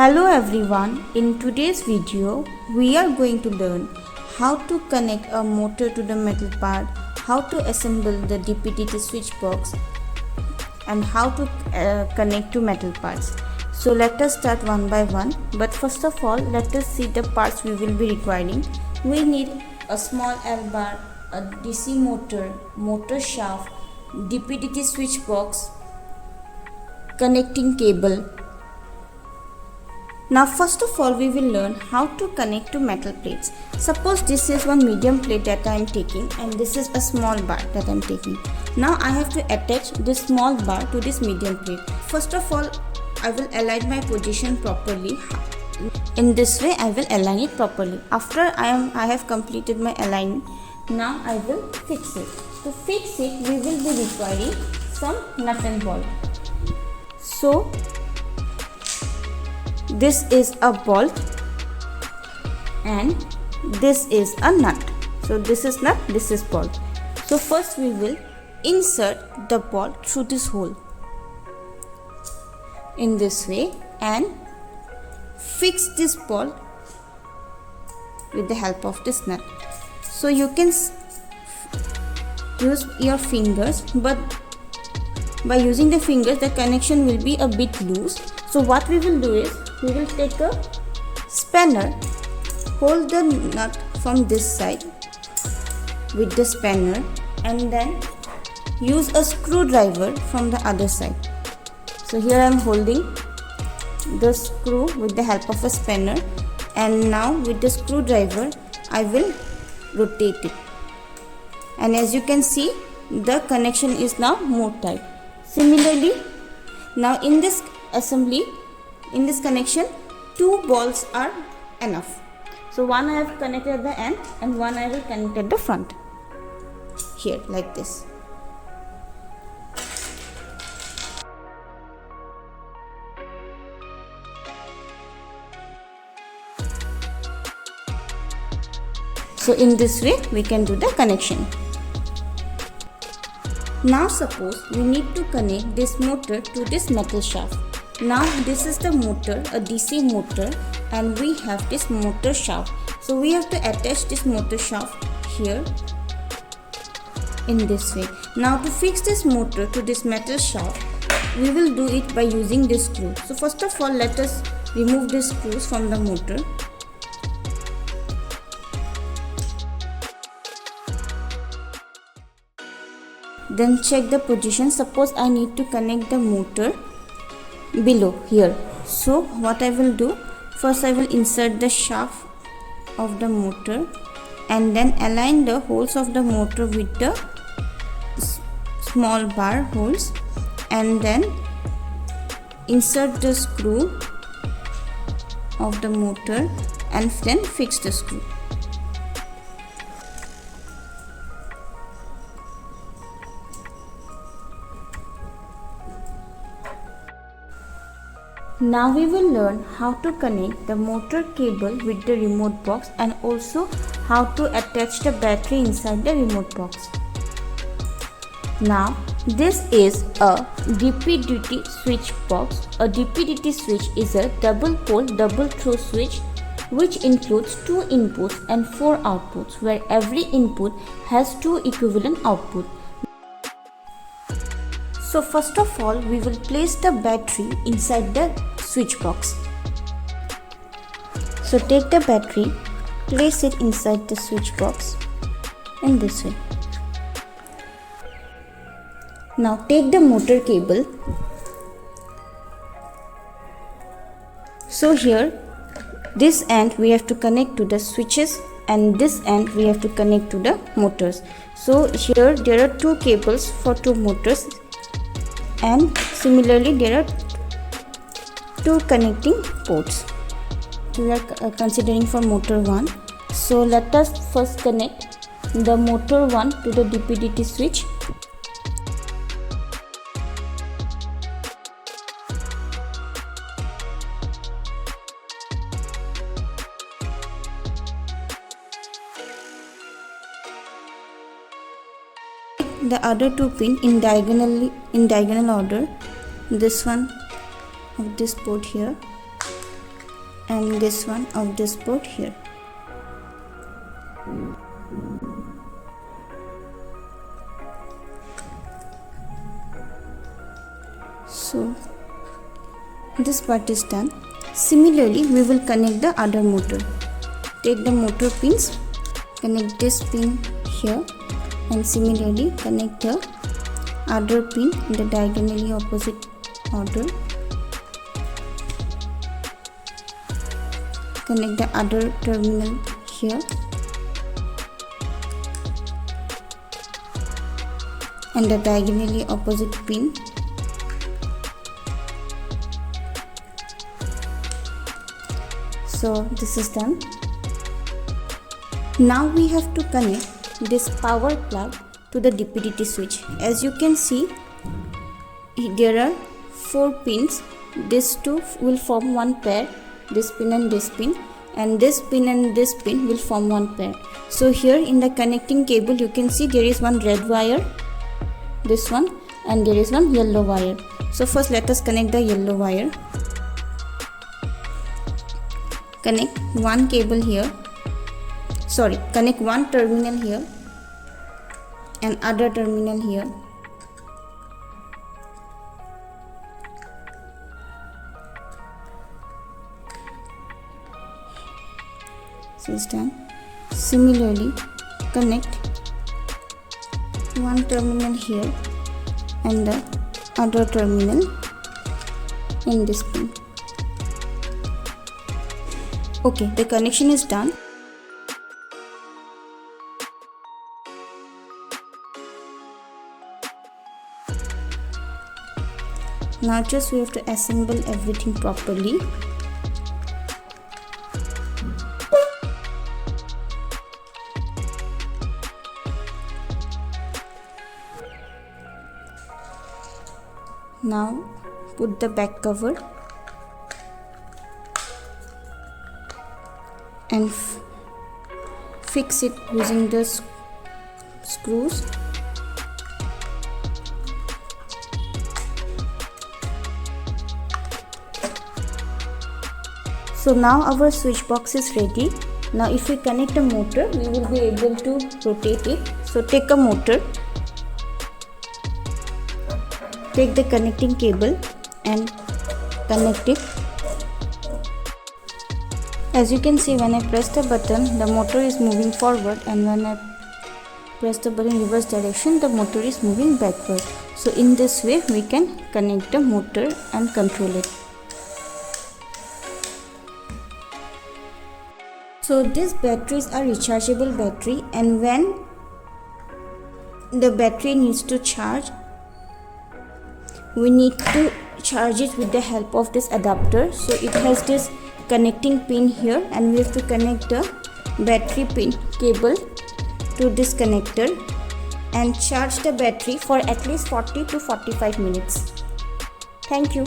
Hello everyone, in today's video we are going to learn how to connect a motor to the metal part, how to assemble the DPDT switch box and how to connect to metal parts. So let us start one by one, but first of all let us see the parts we will be requiring. We need a small L bar, a DC motor, motor shaft, DPDT switch box, connecting cable. Now first of all we will learn how to connect to metal plates. Suppose this is one medium plate that I am taking and this is a small bar that I am taking. Now I have to attach this small bar to this medium plate. First of all I will align my position properly. In this way I will align it properly. After I have completed my alignment, now I will fix it. To fix it we will be requiring some nut and bolt. So this is a bolt and this is a nut. So this is nut, this is bolt. So first we will insert the bolt through this hole in this way and fix this bolt with the help of this nut. So you can use your fingers, but by using the fingers the connection will be a bit loose. So what we will do is we will take a spanner, hold the nut from this side with the spanner and then use a screwdriver from the other side. So here I am holding the screw with the help of a spanner, and now with the screwdriver I will rotate it, and as you can see the connection is now more tight. Similarly, now in this assembly, in this connection, two bolts are enough. So one I have connected at the end and one I will connect at the front, here like this. So in this way we can do the connection. Now suppose we need to connect this motor to this metal shaft. Now this is the motor, a DC motor, and we have this motor shaft. So we have to attach this motor shaft here in this way. Now to fix this motor to this metal shaft, we will do it by using this screw. So first of all let us remove the screws from the motor. Then check the position. Suppose I need to connect the motor below here. So what I will do, first I will insert the shaft of the motor and then align the holes of the motor with the small bar holes, and then insert the screw of the motor and then fix the screw. Now we will learn how to connect the motor cable with the remote box and also how to attach the battery inside the remote box. Now this is a DPDT switch box. A DPDT switch is a double pole double throw switch which includes 2 inputs and 4 outputs, where every input has 2 equivalent outputs. So first of all we will place the battery inside the switch box. So take the battery, place it inside the switch box in this way. Now take the motor cable. So here this end we have to connect to the switches and this end we have to connect to the motors. So here there are 2 cables for 2 motors, and similarly there are 2 connecting ports. We are considering for motor 1. So let us first connect the motor 1 to the DPDT switch. The other 2 pins in diagonal order. This one of this port here and this one of this port here. So this part is done. Similarly, we will connect the other motor. Take the motor pins, connect this pin here, and similarly connect the other pin in the diagonally opposite order. Connect the other terminal here and the diagonally opposite pin. So this is done. Now we have to connect this power plug to the DP/DT switch. As you can see, there are 4 pins. These two will form one pair, this pin and this pin, and this pin and this pin will form one pair. So here in the connecting cable you can see there is one red wire, this one, and there is one yellow wire. So first let us connect the yellow wire. Connect one cable here, connect one terminal here and other terminal here. So it's done. Similarly, connect one terminal here and the other terminal in this pin. Okay, the connection is done. Now just we have to assemble everything properly. Now put the back cover and fix it using the screws. So now our switch box is ready. Now if we connect a motor, we will be able to rotate it. So take a motor, take the connecting cable and connect it. As you can see, when I press the button, the motor is moving forward, and when I press the button in reverse direction, the motor is moving backward. So in this way we can connect the motor and control it. So these batteries are rechargeable battery, and when the battery needs to charge, we need to charge it with the help of this adapter. So it has this connecting pin here, and we have to connect the battery pin cable to this connector and charge the battery for at least 40 to 45 minutes. Thank you.